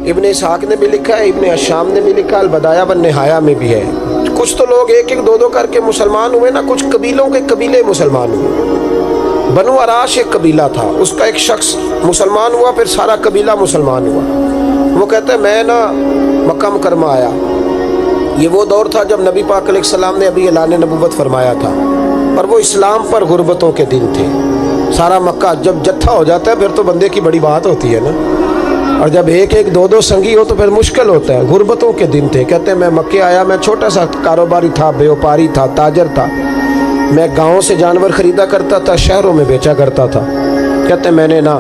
ابن اسحاق نے بھی لکھا ہے, ابن اشام نے بھی لکھا, البدایہ والنہایہ میں بھی ہے. کچھ تو لوگ ایک ایک دو دو کر کے مسلمان ہوئے نا, کچھ قبیلوں کے قبیلے مسلمان ہوئے. بنو عراش ایک قبیلہ تھا, اس کا ایک شخص مسلمان ہوا, پھر سارا قبیلہ مسلمان ہوا. وہ کہتے ہیں میں نا مکہ مکرمہ آیا, یہ وہ دور تھا جب نبی پاک علیہ السلام نے ابھی اعلان نبوت فرمایا تھا, اور وہ اسلام پر غربتوں کے دن تھے. سارا مکہ جب جتھا ہو جاتا ہے پھر تو بندے کی بڑی بات ہوتی ہے نا, اور جب ایک ایک دو دو سنگی ہو تو پھر مشکل ہوتا ہے. غربتوں کے دن تھے. کہتے ہیں میں مکے آیا, میں چھوٹا سا کاروباری تھا, بیوپاری تھا, تاجر تھا. میں گاؤں سے جانور خریدا کرتا تھا, شہروں میں بیچا کرتا تھا. کہتے ہیں میں نے نا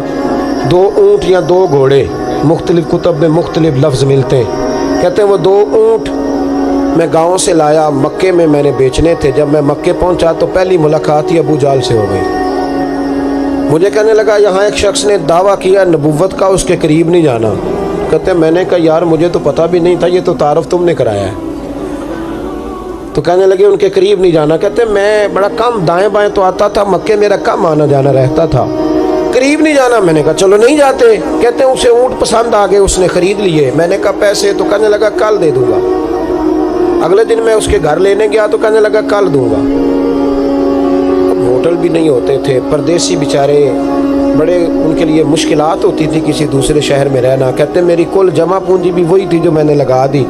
2 اونٹ یا 2 گھوڑے, مختلف کتب میں مختلف لفظ ملتے ہیں. کہتے ہیں وہ 2 اونٹ میں گاؤں سے لایا, مکے میں نے بیچنے تھے. جب میں مکے پہنچا تو پہلی ملاقات ہی ابو جہل سے ہو گئی. مجھے کہنے لگا یہاں ایک شخص نے دعویٰ کیا نبوت کا, اس کے قریب نہیں جانا. کہتے ہیں میں نے کہا یار مجھے تو پتہ بھی نہیں تھا, یہ تو تعارف تم نے کرایا ہے. تو کہنے لگے ان کے قریب نہیں جانا. کہتے ہیں میں بڑا کم دائیں بائیں تو آتا تھا, مکے میرا کم آنا جانا رہتا تھا, قریب نہیں جانا. میں نے کہا چلو نہیں جاتے. کہتے ہیں اسے اونٹ پسند آ گئے, اس نے خرید لیے. میں نے کہا پیسے؟ تو کہنے لگا کل دے دوں گا. اگلے دن میں اس کے گھر لینے گیا تو کہنے لگا کل دوں گا. ہوٹل بھی نہیں ہوتے تھے, پردیسی بیچارے, بڑے ان کے لیے مشکلات ہوتی تھی کسی دوسرے شہر میں رہنا. کہتے ہیں میری کل جمع پونجی بھی وہی تھی جو میں نے لگا دی.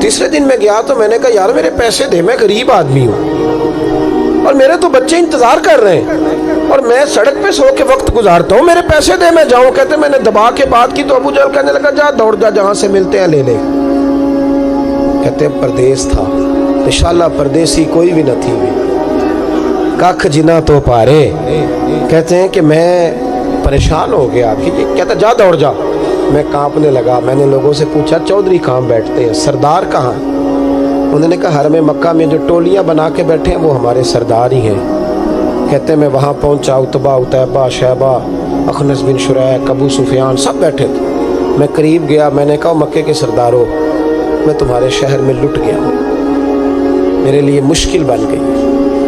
تیسرے دن میں گیا تو میں نے کہا یار میرے پیسے دے, میں غریب آدمی ہوں اور میرے تو بچے انتظار کر رہے ہیں اور میں سڑک پہ سو کے وقت گزارتا ہوں, میرے پیسے دے میں جاؤں. کہتے ہیں میں نے دبا کے بات کی تو ابو جہل کہنے لگا جا دوڑ جا, جہاں سے ملتے ہیں لے لے. کہتے ہیں پردیس تھا, انشاءاللہ پردیسی کوئی بھی نہ تھی, ککھ جنا تو پارے. کہتے ہیں کہ میں پریشان ہو گیا. کہتا جا دوڑ جا. میں کانپنے لگا. میں نے لوگوں سے پوچھا چودھری کہاں بیٹھتے ہیں, سردار کہاں؟ انہوں نے کہا حرم مکہ میں جو ٹولیاں بنا کے بیٹھے ہیں وہ ہمارے سردار ہی ہیں. کہتے ہیں میں وہاں پہنچا, عتبہ, عتیبہ, شیبہ, اخنس بن شریح, ابو سفیان سب بیٹھے تھے. میں قریب گیا, میں نے کہا مکے کے سردارو میں تمہارے شہر میں لٹ گیا, میرے لیے مشکل بن گئی.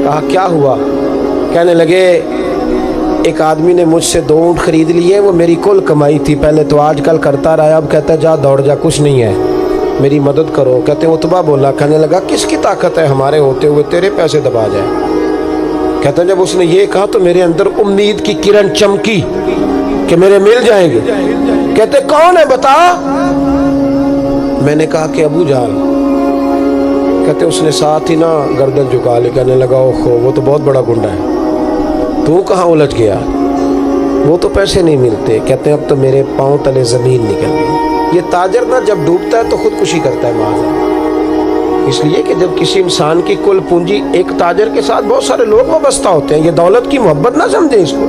کہا کیا ہوا؟ کہنے لگے ایک آدمی نے مجھ سے 2 اونٹ خرید لیے, وہ میری کل کمائی تھی, پہلے تو آج کل کرتا رہا, اب کہتا ہے جا دوڑ جا, کچھ نہیں ہے, میری مدد کرو. کہتے ہیں عتبہ بولا. کہنے لگا کس کی طاقت ہے ہمارے ہوتے ہوئے تیرے پیسے دبا جائے؟ کہتے ہیں جب اس نے یہ کہا تو میرے اندر امید کی کرن چمکی کہ میرے مل جائیں گے. کہتے کون ہے بتا؟ میں نے کہا کہ ابو جہل. کہتے اس نے ساتھ ہی نا گردن جھکا لی. کہنے لگا اوہو وہ تو بہت بڑا گنڈا ہے, تو کہاں الجھ گیا؟ وہ تو پیسے نہیں ملتے. کہتے ہیں اب تو میرے پاؤں تلے زمین نکل گئی. یہ تاجر نا جب ڈوبتا ہے تو خودکشی کرتا ہے معاذ, اس لیے کہ جب کسی انسان کی کل پونجی, ایک تاجر کے ساتھ بہت سارے لوگ وابستہ ہوتے ہیں, یہ دولت کی محبت نہ سمجھیں, اس کو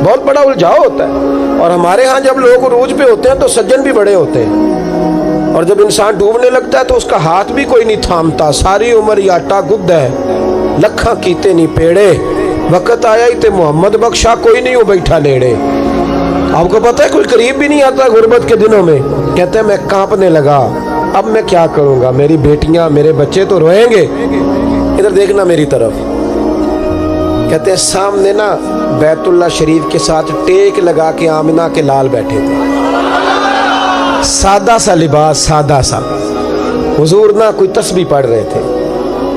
بہت بڑا الجھاؤ ہوتا ہے. اور ہمارے ہاں جب لوگ عروج پہ ہوتے ہیں تو سجن بھی بڑے ہوتے ہیں, اور جب انسان ڈوبنے لگتا ہے تو اس کا ہاتھ بھی کوئی نہیں تھامتا. ساری عمر یہ آٹا گد ہے, لکھاں کیتے نہیں پیڑے, وقت آیا ہی تے محمد بخشا, کوئی نہیں ہو بیٹھا لیڑے. آپ کو پتہ ہے کوئی قریب بھی نہیں آتا غربت کے دنوں میں. کہتے ہیں میں کانپنے لگا, اب میں کیا کروں گا, میری بیٹیاں میرے بچے تو روئیں گے. ادھر دیکھنا میری طرف. کہتے ہیں سامنے نا بیت اللہ شریف کے ساتھ ٹیک لگا کے آمنہ کے لال بیٹھے تھے, سادہ سا لباس, سادہ سا. حضور نہ کوئی تسبیح پڑھ رہے تھے.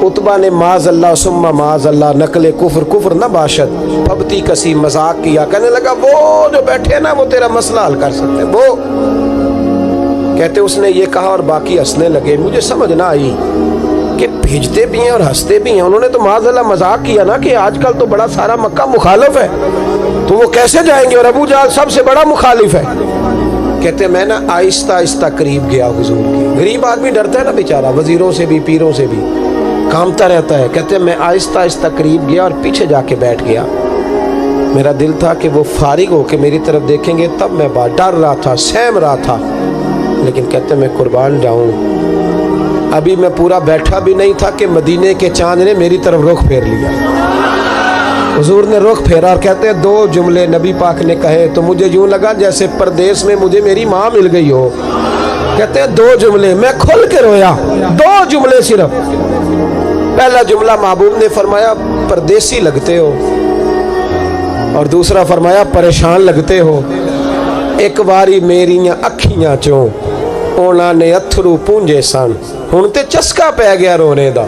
عتبہ نے معاذ اللہ ثم معاذ اللہ, نقل کفر, کفر نہ باشد, پبتی کسی مذاق کیا. کہنے لگا وہ جو بیٹھے نا وہ تیرا مسئلہ حل کر سکتے وہ. کہتے اس نے یہ کہا اور باقی ہنسنے لگے. مجھے سمجھ نہ آئی کہ بھیجتے بھی ہیں اور ہنستے بھی ہیں. انہوں نے تو معاذ اللہ مذاق کیا نا کہ آج کل تو بڑا سارا مکہ مخالف ہے, تو وہ کیسے جائیں گے, اور ابو جہل سب سے بڑا مخالف ہے. کہتے ہیں میں نا آہستہ آہستہ قریب گیا حضور کی. غریب آدمی ڈرتا ہے نا بیچارہ, وزیروں سے بھی پیروں سے بھی کامتا رہتا ہے. کہتے ہیں میں آہستہ آہستہ قریب گیا اور پیچھے جا کے بیٹھ گیا. میرا دل تھا کہ وہ فارغ ہو کے میری طرف دیکھیں گے, تب میں ڈر رہا تھا, سہم رہا تھا. لیکن کہتے ہیں میں قربان جاؤں, ابھی میں پورا بیٹھا بھی نہیں تھا کہ مدینے کے چاند نے میری طرف رخ پھیر لیا. حضور نے رخ پھیرا اور کہتے ہیں 2 جملے نبی پاک نے کہے تو مجھے یوں لگا جیسے پردیس میں مجھے میری ماں مل گئی ہو. کہتے ہیں 2 جملے, میں کھل کے رویا. 2 جملے صرف. پہلا جملہ محبوب نے فرمایا پردیسی لگتے ہو, اور دوسرا فرمایا پریشان لگتے ہو. ایک باری میریاں اکھیاں چوں ਉਹਨਾਂ ਨੇ ਅਥਰੂ ਪੂੰਝੇ ਸਨ। ਹੁਣ ਤੇ ਚਸਕਾ ਪੈ ਗਿਆ ਰੋਣੇ ਦਾ,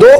2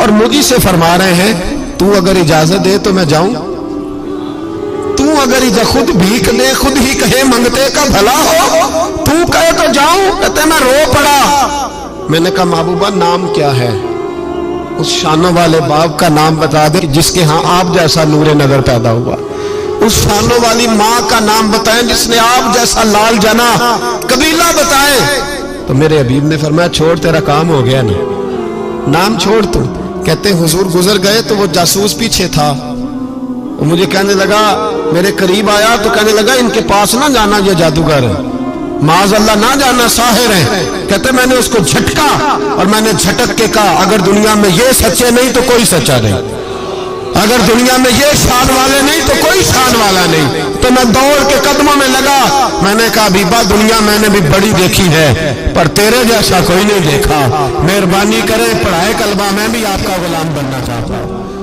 اور مجھے سے فرما رہے ہیں تو اگر اجازت دے تو میں جاؤں، تو اگر خود بھیک دے خود ہی کہے منگتے کا بھلا ہو، تو کہے تو جاؤں، کہتے میں رو پڑا۔ میں نے کہا محبوبہ نام کیا ہے؟ اس شانوں والے باپ کا نام بتا دے جس کے ہاں آپ جیسا نور نظر پیدا ہوا، اس شانوں والی ماں کا نام بتائیں جس نے آپ جیسا لال جنا، قبیلہ بتائیں۔ تو میرے حبیب نے فرمایا چھوڑ تیرا کام ہو گیا نا، نام چھوڑ تو۔ کہتے حضور گزر گئے تو وہ جاسوس پیچھے تھا، وہ مجھے کہنے لگا، میرے قریب آیا تو کہنے لگا ان کے پاس نہ جانا، یہ جادوگر ہے، معاذ اللہ نہ جانا، ساحر ہیں۔ کہتے میں نے اس کو جھٹکا اور میں نے جھٹک کے کہا اگر دنیا میں یہ سچے نہیں تو کوئی سچا نہیں، اگر دنیا میں یہ شان والے نہیں تو کوئی شان والا نہیں۔ تو میں دوڑ کے قدموں میں لگا، میں نے کہا حبیبہ دنیا میں نے بھی بڑی دیکھی ہے پر تیرے جیسا کوئی نہیں دیکھا، مہربانی کرے پڑھائے کلمہ، میں بھی آپ کا غلام بننا چاہتا ہوں۔